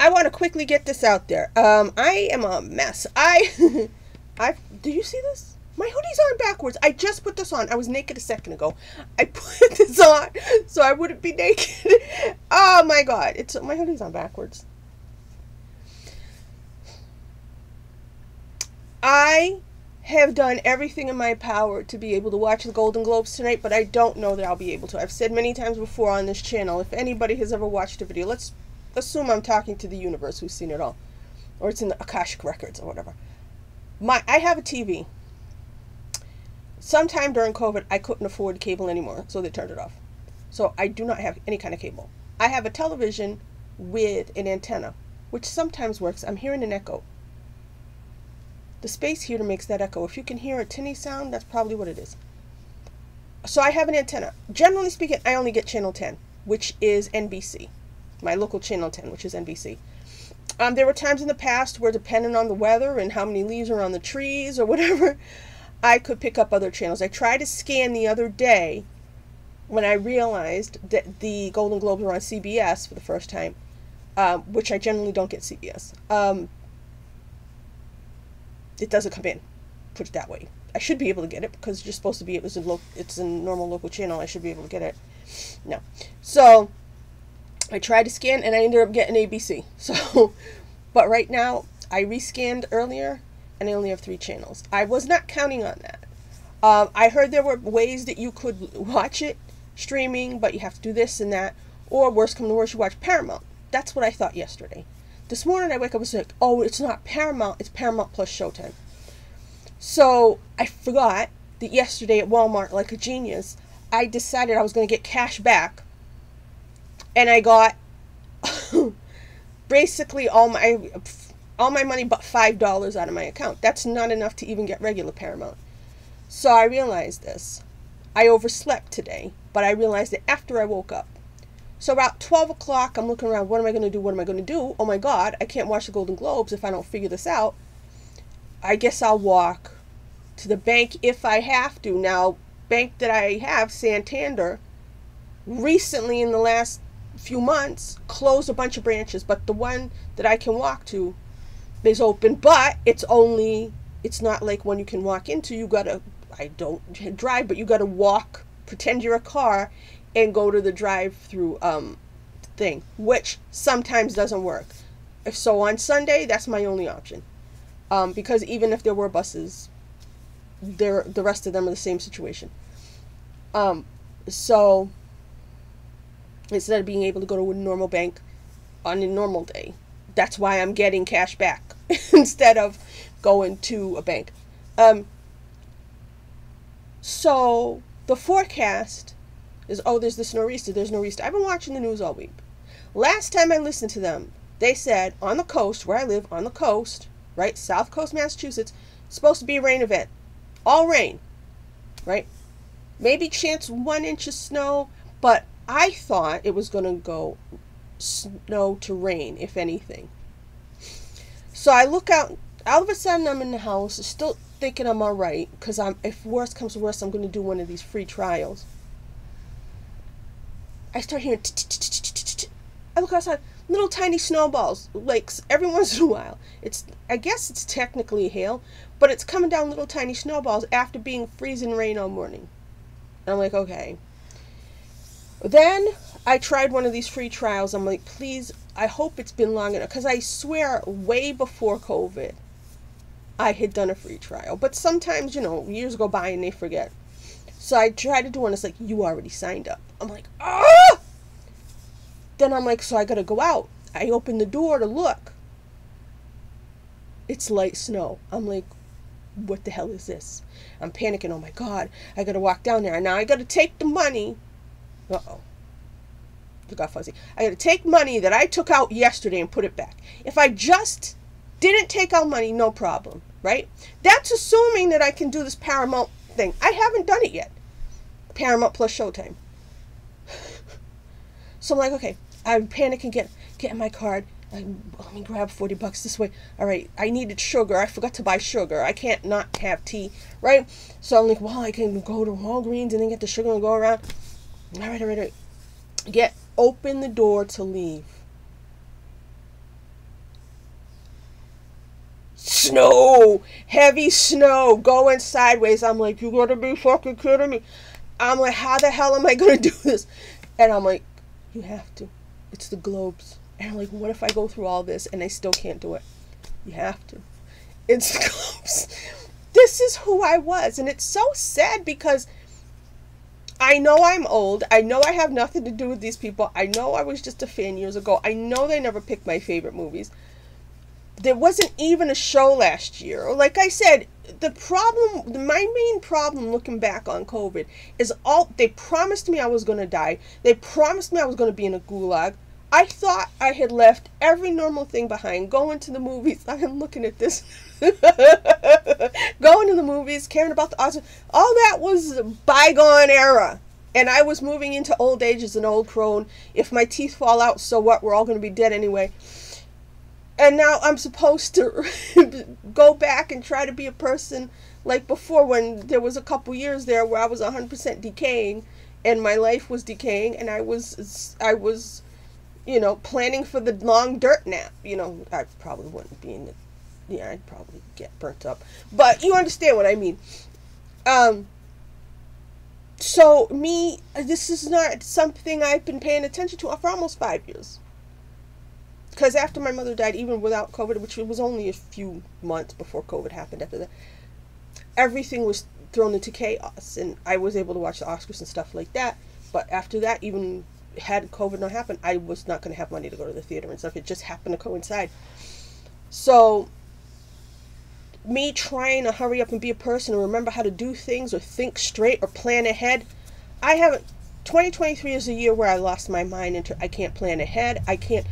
I want to quickly get this out there. I am a mess. Do you see this? My hoodie's on backwards. I just put this on. I was naked a second ago. I put this on so I wouldn't be naked. Oh my God. My hoodie's on backwards. I have done everything in my power to be able to watch the Golden Globes tonight, but I don't know that I'll be able to. I've said many times before on this channel, if anybody has ever watched a video, let's assume I'm talking to the universe who's seen it all, or it's in the Akashic Records or whatever. I have a TV. Sometime during COVID, I couldn't afford cable anymore, so they turned it off. So I do not have any kind of cable. I have a television with an antenna, which sometimes works. I'm hearing an echo. The space heater makes that echo. If you can hear a tinny sound, that's probably what it is. So I have an antenna. Generally speaking, I only get channel 10, which is NBC. My local channel 10, which is NBC. There were times in the past where, depending on the weather and how many leaves are on the trees or whatever, I could pick up other channels. I tried to scan the other day when I realized that the Golden Globes were on CBS for the first time, which I generally don't get CBS. It doesn't come in, put it that way. I should be able to get it because you're supposed to be, it's a normal local channel. I should be able to get it. No. So I tried to scan and I ended up getting ABC. So, but right now I rescanned earlier and I only have 3 channels. I was not counting on that. I heard there were ways that you could watch it streaming, but you have to do this and that. Or worst come to worst, you watch Paramount. That's what I thought yesterday. This morning I wake up and was like, oh, it's not Paramount, it's Paramount plus Showtime. So I forgot that yesterday at Walmart, like a genius, I decided I was going to get cash back. And I got basically all my money but $5 out of my account. That's not enough to even get regular Paramount. So I realized this. I overslept today, but I realized it after I woke up. So about 12 o'clock, I'm looking around, what am I going to do? What am I going to do? Oh my God, I can't watch the Golden Globes if I don't figure this out. I guess I'll walk to the bank if I have to. Now, bank that I have, Santander, recently in the last few months, closed a bunch of branches, but the one that I can walk to is open, but it's not like one you can walk into. I don't drive, but you gotta walk, pretend you're a car, and go to the drive-through thing, which sometimes doesn't work. So on Sunday, that's my only option. Because even if there were buses, the rest of them are the same situation. So instead of being able to go to a normal bank on a normal day, that's why I'm getting cash back instead of going to a bank. So the forecast is, oh, there's this nor'easter, there's nor'easter. I've been watching the news all week. Last time I listened to them, they said on the coast, where I live, on the coast, right, South Coast, Massachusetts, it's supposed to be a rain event. All rain, right? Maybe chance 1 inch of snow, but I thought it was going to go snow to rain, if anything. So I look out, all of a sudden I'm in the house, still thinking I'm all right, because if worst comes to worst, I'm going to do one of these free trials. I start hearing I look outside, little tiny snowballs, like every once in a while. I guess it's technically hail, but it's coming down little tiny snowballs after being freezing rain all morning. And I'm like, okay. Then I tried one of these free trials. I'm like, please, I hope it's been long enough, because I swear way before COVID I had done a free trial. But sometimes, years go by and they forget. So I tried to do one. It's like, you already signed up. I'm like, ah! Then I'm like, so I gotta go out. I open the door to look. It's light snow. I'm like, what the hell is this? I'm panicking. Oh my God, I gotta walk down there. Now I gotta take the money. Uh-oh. It got fuzzy. I gotta take money that I took out yesterday and put it back. If I just didn't take out money, no problem, right? That's assuming that I can do this Paramount thing. I haven't done it yet. Paramount plus Showtime. So I'm like, okay, I'm panicking, getting my card. Let me grab $40 this way. All right, I needed sugar. I forgot to buy sugar. I can't not have tea, right? So I'm like, well, I can go to Walgreens and then get the sugar and go around. All right. Open the door to leave. Snow, heavy snow, going sideways. I'm like, you gotta be fucking kidding me. I'm like, how the hell am I gonna do this? And I'm like, you have to. It's the globes. And I'm like, what if I go through all this and I still can't do it? You have to. It's the globes. This is who I was. And it's so sad because I know I'm old. I know I have nothing to do with these people. I know I was just a fan years ago. I know they never picked my favorite movies. There wasn't even a show last year. Like I said, my main problem looking back on COVID is they promised me I was going to die. They promised me I was going to be in a gulag. I thought I had left every normal thing behind. Going to the movies. I am looking at this. Going to the movies, caring about the Oscars. All that was bygone era. And I was moving into old age as an old crone. If my teeth fall out, so what? We're all going to be dead anyway. And now I'm supposed to go back and try to be a person like before, when there was a couple years there where I was 100% decaying and my life was decaying, and I was planning for the long dirt nap. I probably wouldn't be in the, I'd probably get burnt up. But you understand what I mean. So this is not something I've been paying attention to for almost 5 years. Because after my mother died, even without COVID, which was only a few months before COVID happened after that, everything was thrown into chaos. And I was able to watch the Oscars and stuff like that. But after that, even had COVID not happened, I was not going to have money to go to the theater and stuff. It just happened to coincide. So me trying to hurry up and be a person and remember how to do things or think straight or plan ahead, I haven't. 2023 is a year where I lost my mind into I can't plan ahead. I can't,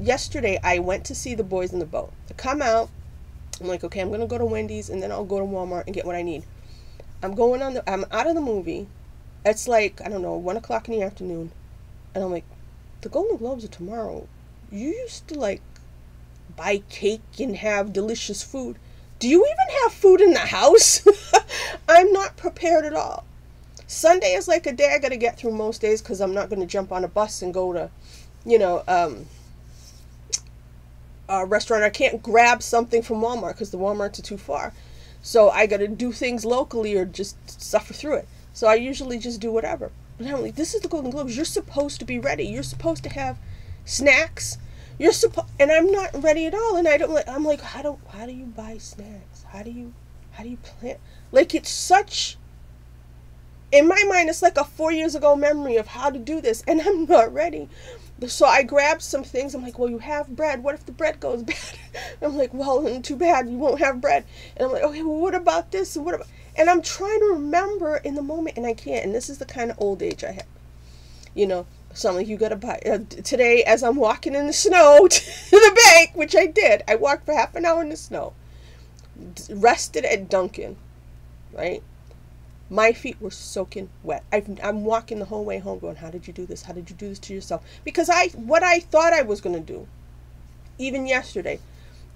yesterday I went to see The Boys in the Boat. I come out, I'm like, okay, I'm going to go to Wendy's and then I'll go to Walmart and get what I need. I'm out of the movie. It's like, I don't know, 1 o'clock in the afternoon. And I'm like, the Golden Globes are tomorrow. You used to buy cake and have delicious food. Do you even have food in the house? I'm not prepared at all. Sunday is like a day I got to get through most days because I'm not going to jump on a bus and go to, a restaurant. I can't grab something from Walmart because the Walmarts are too far. So I got to do things locally or just suffer through it. So I usually just do whatever. But I'm like, this is the Golden Globes. You're supposed to be ready. You're supposed to have snacks. And I'm not ready at all. And I'm like, how do you buy snacks? How do you plan? It's such, in my mind, it's like a 4 years ago memory of how to do this, and I'm not ready. So I grabbed some things. I'm like, well, you have bread. What if the bread goes bad? I'm like, well, too bad. You won't have bread. And I'm like, okay, well, what about this? And I'm trying to remember in the moment, and I can't. And this is the kind of old age I have. So I'm like, you got to buy. Today, as I'm walking in the snow to the bank, which I did, I walked for half an hour in the snow, rested at Dunkin', right? My feet were soaking wet. I'm walking the whole way home going, how did you do this? How did you do this to yourself? Because what I thought I was going to do, even yesterday,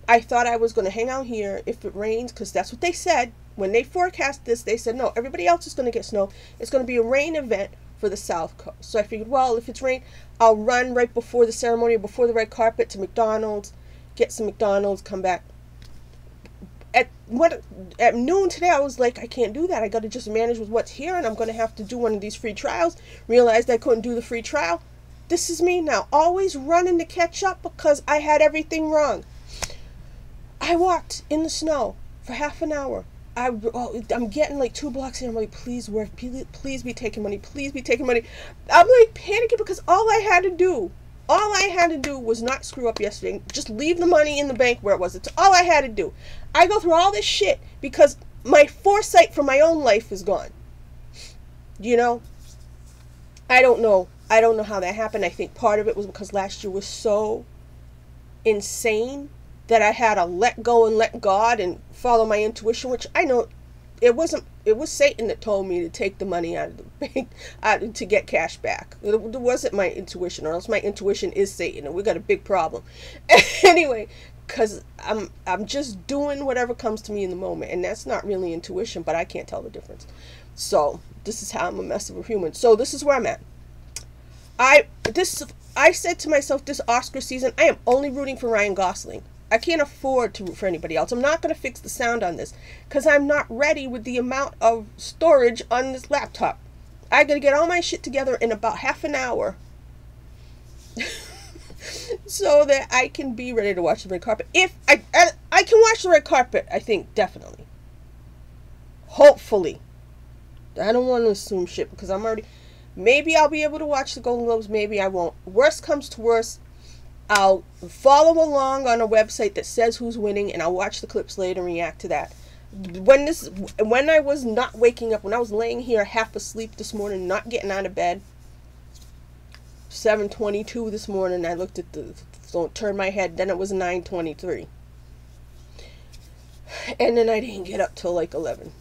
I thought I was going to hang out here if it rains, because that's what they said. When they forecast this, they said, no, everybody else is going to get snow. It's going to be a rain event for the South Coast. So I figured, well, if it's rain, I'll run right before the ceremony or before the red carpet to McDonald's, get some McDonald's, come back. At noon today, I was like, I can't do that. I got to just manage with what's here, and I'm going to have to do one of these free trials. Realized I couldn't do the free trial. This is me now, always running to catch up because I had everything wrong. I walked in the snow for half an hour. I'm getting 2 blocks in. I'm like, please be taking money. Please be taking money. I'm panicking because all I had to do was not screw up yesterday. Just leave the money in the bank where it was. It's all I had to do. I go through all this shit because my foresight for my own life is gone. I don't know how that happened. I think part of it was because last year was so insane that I had to let go and let God and follow my intuition, which I know it was Satan that told me to take the money out of the bank to get cash back. It wasn't my intuition, or else my intuition is Satan, and we got a big problem. Anyway, because I'm just doing whatever comes to me in the moment, and that's not really intuition, but I can't tell the difference. So this is how I'm a mess of a human. So this is where I'm at. I said to myself this Oscar season, I am only rooting for Ryan Gosling. I can't afford to root for anybody else. I'm not going to fix the sound on this because I'm not ready with the amount of storage on this laptop. I got to get all my shit together in about half an hour so that I can be ready to watch the red carpet. If I can watch the red carpet, I think, definitely. Hopefully. I don't want to assume shit because I'm already... Maybe I'll be able to watch the Golden Globes. Maybe I won't. Worst comes to worst, I'll follow along on a website that says who's winning, and I'll watch the clips later and react to that. When I was not waking up, when I was laying here half asleep this morning, not getting out of bed, 7:22 this morning, I looked at the phone, turned my head, then it was 9:23. And then I didn't get up till like 11.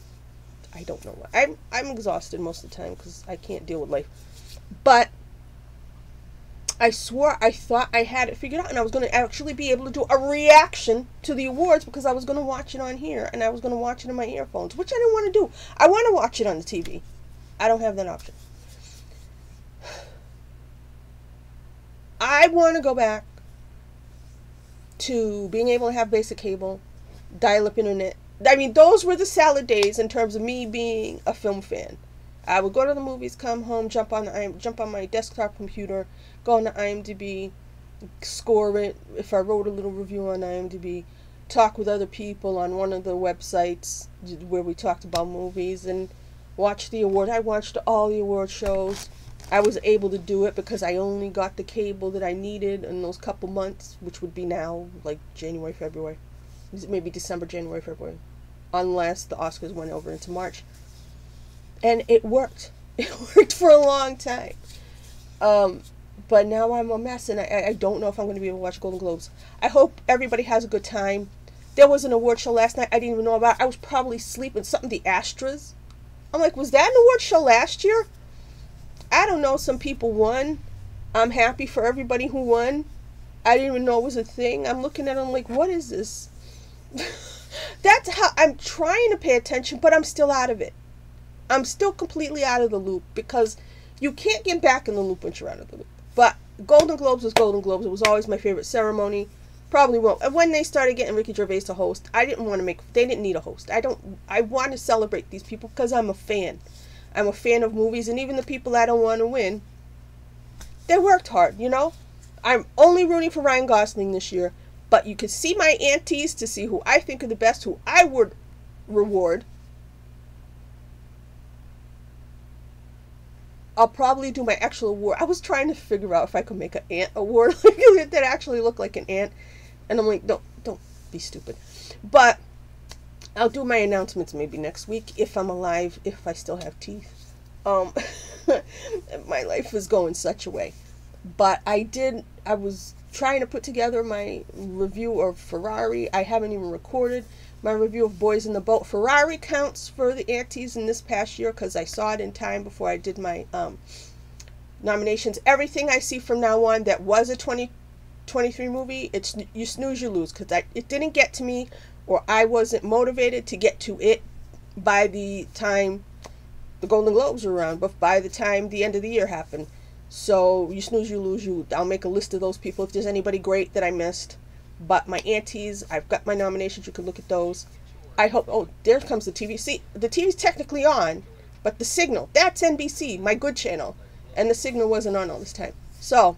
I don't know why. I'm exhausted most of the time because I can't deal with life. But I swore I thought I had it figured out, and I was going to actually be able to do a reaction to the awards because I was going to watch it on here, and I was going to watch it in my earphones, which I didn't want to do. I want to watch it on the TV. I don't have that option. I want to go back to being able to have basic cable, dial-up internet. I mean, those were the salad days in terms of me being a film fan. I would go to the movies, come home, jump on my desktop computer, go on to IMDb, score it. If I wrote a little review on IMDb, talk with other people on one of the websites where we talked about movies, and watch the award. I watched all the award shows. I was able to do it because I only got the cable that I needed in those couple months, which would be now like January, February. Maybe December, January, February, unless the Oscars went over into March. And it worked. It worked for a long time. But now I'm a mess, and I don't know if I'm going to be able to watch Golden Globes. I hope everybody has a good time. There was an award show last night I didn't even know about. I was probably sleeping. Something, the Astras. I'm like, was that an award show last year? I don't know. Some people won. I'm happy for everybody who won. I didn't even know it was a thing. I'm looking at them like, what is this? That's how I'm trying to pay attention, but I'm still out of it. I'm still completely out of the loop because you can't get back in the loop once you're out of the loop. But Golden Globes was Golden Globes. It was always my favorite ceremony. Probably won't. And when they started getting Ricky Gervais to host, I didn't want to make... They didn't need a host. I want to celebrate these people because I'm a fan. I'm a fan of movies, and even the people I don't want to win, they worked hard, you know? I'm only rooting for Ryan Gosling this year, but you can see my aunties to see who I think are the best, who I would reward. I'll probably do my actual award. I was trying to figure out if I could make an ant award that actually looked like an ant. And I'm like, don't be stupid. But I'll do my announcements maybe next week if I'm alive, if I still have teeth. My life is going such a way. But I was trying to put together my review of Ferrari. I haven't even recorded my review of Boys in the Boat. Ferrari counts for the aunties in this past year because I saw it in time before I did my nominations. Everything I see from now on that was a 2023 movie, it's you snooze, you lose, because it didn't get to me, or I wasn't motivated to get to it by the time the Golden Globes were around, but by the time the end of the year happened. So you snooze, you lose. I'll make a list of those people if there's anybody great that I missed. But my aunties, I've got my nominations. You can look at those. I hope... Oh, there comes the TV. See, the TV's technically on, but the signal, that's NBC, my good channel. And the signal wasn't on all this time. So,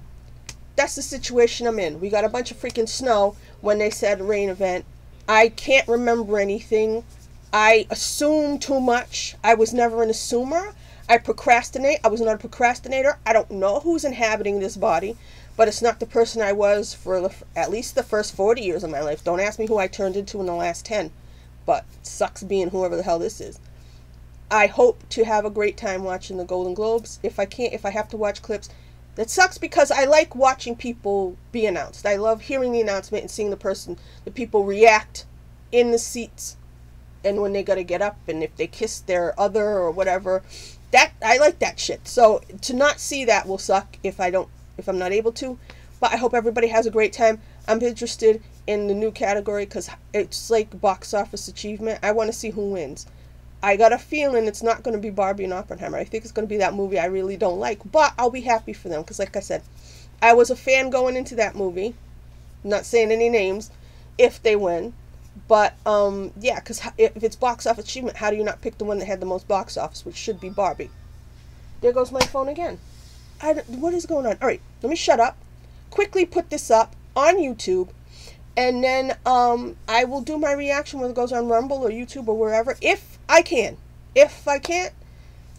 that's the situation I'm in. We got a bunch of freaking snow when they said rain event. I can't remember anything. I assume too much. I was never an assumer. I procrastinate. I was not a procrastinator. I don't know who's inhabiting this body, but it's not the person I was for at least the first 40 years of my life. Don't ask me who I turned into in the last 10, but it sucks being whoever the hell this is. I hope to have a great time watching the Golden Globes. If I have to watch clips, that sucks because I like watching people be announced. I love hearing the announcement and seeing the people react in the seats, and when they gotta get up, and if they kiss their other or whatever. That I like that shit. So to not see that will suck if I'm not able to. But I hope everybody has a great time. I'm interested in the new category because it's like box office achievement. I want to see who wins. I got a feeling it's not going to be Barbie and Oppenheimer. I think it's going to be that movie I really don't like. But I'll be happy for them because, like I said, I was a fan going into that movie. I'm not saying any names. if they win. But yeah, because if it's box office achievement, how do you not pick the one that had the most box office, which should be Barbie? There goes my phone again. What is going on? All right, let me shut up. Quickly put this up on YouTube, and then I will do my reaction whether it goes on Rumble or YouTube or wherever, if I can. If I can't,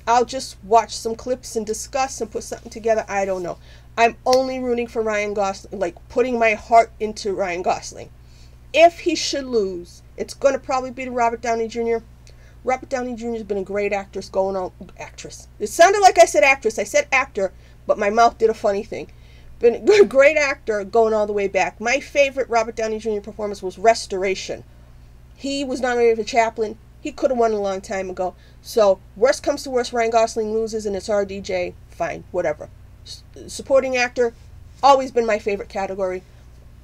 I'll just watch some clips and discuss and put something together. I don't know. I'm only rooting for Ryan Gosling, like putting my heart into Ryan Gosling. If he should lose, it's going to probably be to Robert Downey Jr. Robert Downey Jr. has been a great actress going on. Actress. It sounded like I said actress. I said actor, but my mouth did a funny thing. Been a great actor going all the way back. My favorite Robert Downey Jr. performance was Restoration. He was nominated for Chaplin. He could have won a long time ago. So, worst comes to worst, Ryan Gosling loses and it's RDJ. Fine, whatever. Supporting actor, always been my favorite category.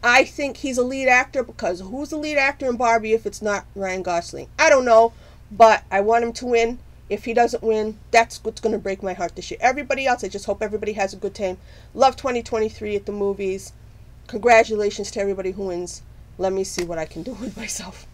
I think he's a lead actor because who's the lead actor in Barbie if it's not Ryan Gosling? I don't know, but I want him to win. If he doesn't win, that's what's going to break my heart this year. Everybody else, I just hope everybody has a good time. Love 2023 at the movies. Congratulations to everybody who wins. Let me see what I can do with myself.